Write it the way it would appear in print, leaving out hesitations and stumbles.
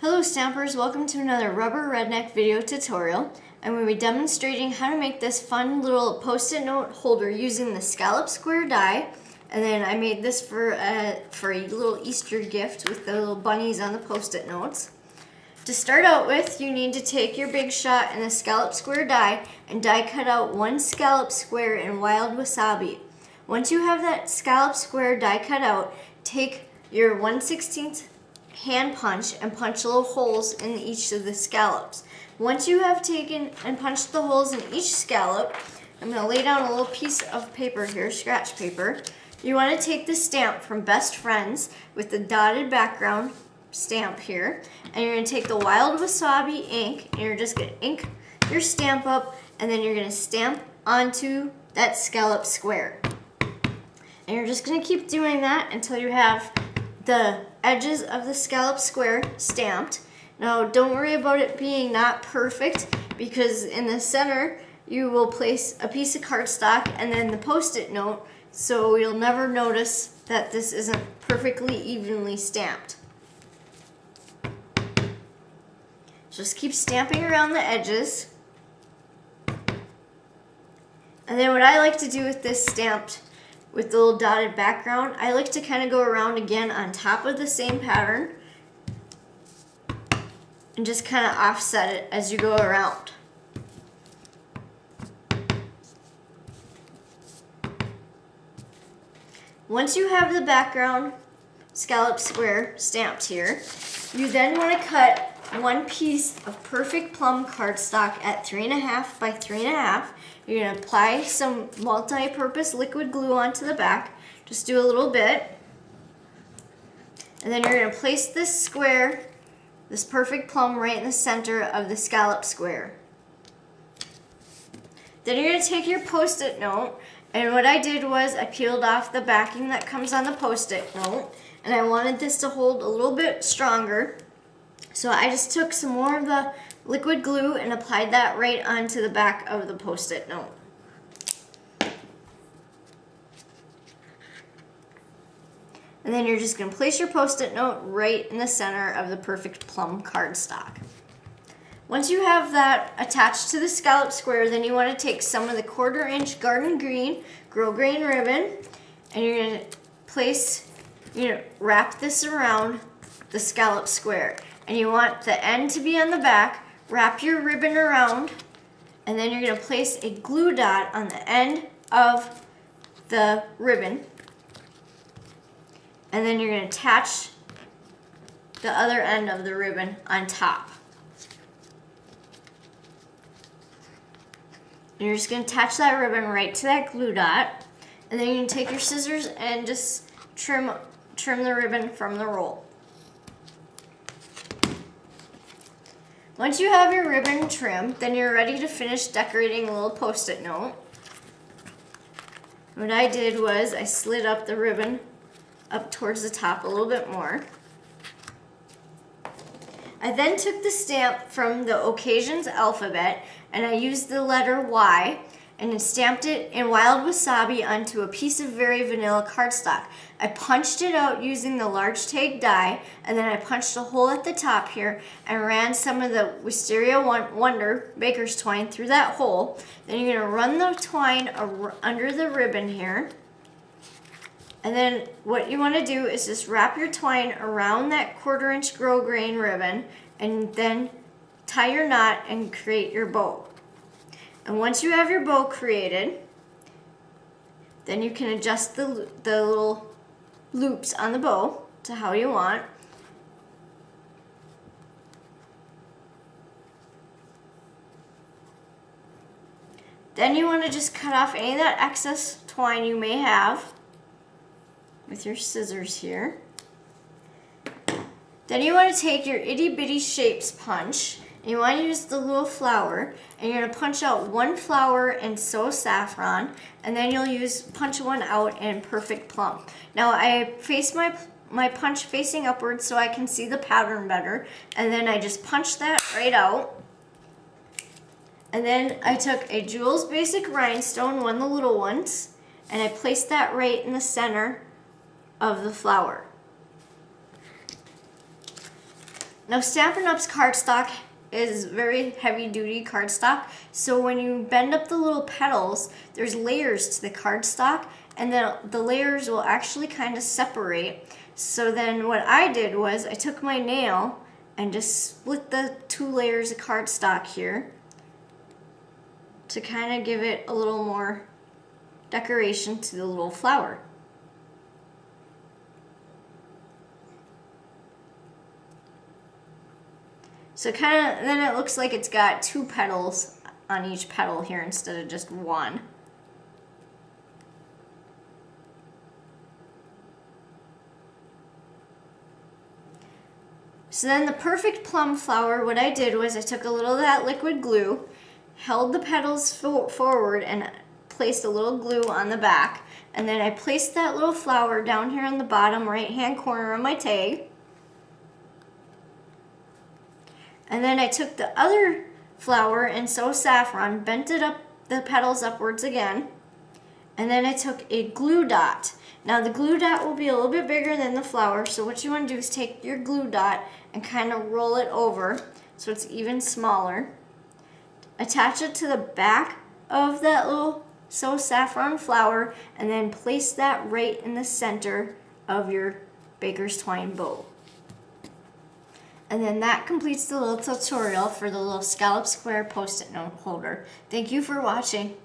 Hello Stampers, welcome to another rubber redneck video tutorial. I'm going to be demonstrating how to make this fun little post-it note holder using the Scallop square die. And then I made this for a little Easter gift with the little bunnies on the post-it notes. To start out with, you need to take your Big Shot and the Scallop square die and die cut out one scallop square in wild wasabi. Once you have that scallop square die cut out, take your 1/16 hand punch and punch little holes in each of the scallops. Once you have taken and punched the holes in each scallop, I'm going to lay down a little piece of paper here, scratch paper. You want to take the stamp from Best Friends with the dotted background stamp here, and you're going to take the wild wasabi ink and you're just going to ink your stamp up, and then you're going to stamp onto that scallop square. And you're just going to keep doing that until you have the edges of the scallop square stamped. Now don't worry about it being not perfect, because in the center you will place a piece of cardstock and then the post-it note, so you'll never notice that this isn't perfectly evenly stamped. Just keep stamping around the edges. And then what I like to do with this stamped with the little dotted background, I like to kind of go around again on top of the same pattern and just kind of offset it as you go around. Once you have the background scallop square stamped here, you then want to cut one piece of perfect plum cardstock at 3.5 by 3.5. You're going to apply some multi-purpose liquid glue onto the back. Just do a little bit. And then you're going to place this square, this perfect plum, right in the center of the scallop square. Then you're going to take your post-it note, and what I did was I peeled off the backing that comes on the post-it note, and I wanted this to hold a little bit stronger. So I just took some more of the liquid glue and applied that right onto the back of the post-it note. And then you're just going to place your post-it note right in the center of the perfect plum cardstock. Once you have that attached to the scallop square, then you want to take some of the 1/4 inch garden green grosgrain ribbon, and you're going to wrap this around the scallop square. And you want the end to be on the back. Wrap your ribbon around, and then you're going to place a glue dot on the end of the ribbon, and then you're going to attach the other end of the ribbon on top. And you're just going to attach that ribbon right to that glue dot, and then you can take your scissors and just trim the ribbon from the roll. Once you have your ribbon trimmed, then you're ready to finish decorating a little post-it note. What I did was I slid up the ribbon up towards the top a little bit more. I then took the stamp from the occasion's alphabet and I used the letter Y and stamped it in wild wasabi onto a piece of very vanilla cardstock. I punched it out using the large tag die, and then I punched a hole at the top here and ran some of the Wisteria Wonder baker's twine through that hole. Then you're going to run the twine under the ribbon here. And then what you want to do is just wrap your twine around that 1/4 inch grosgrain ribbon, and then tie your knot and create your bow. And once you have your bow created, then you can adjust the little loops on the bow to how you want. Then you want to just cut off any of that excess twine you may have with your scissors here. Then you want to take your itty bitty shapes punch, and you want to use the little flower, and you're going to punch out one flower in So Saffron, and then you'll punch one out in Perfect Plum. Now I face my punch facing upwards so I can see the pattern better, and then I just punched that right out. And then I took a Jewel's Basic Rhinestone, one of the little ones, and I placed that right in the center of the flower. Now Stampin' Up's cardstock is very heavy duty cardstock, so when you bend up the little petals, there's layers to the cardstock, and then the layers will actually kind of separate. So then what I did was I took my nail and just split the 2 layers of cardstock here to kind of give it a little more decoration to the little flower. So then it looks like it's got 2 petals on each petal here instead of just 1. So then the perfect plum flower, what I did was I took a little of that liquid glue, held the petals forward and placed a little glue on the back, and then I placed that little flower down here on the bottom right hand corner of my tag. And then I took the other flower in So Saffron, bent it up, the petals upwards again, and then I took a glue dot. Now the glue dot will be a little bit bigger than the flower, so what you want to do is take your glue dot and kind of roll it over so it's even smaller. Attach it to the back of that little So Saffron flower, and then place that right in the center of your baker's twine bow. And then that completes the little tutorial for the little scallop square post-it note holder. Thank you for watching.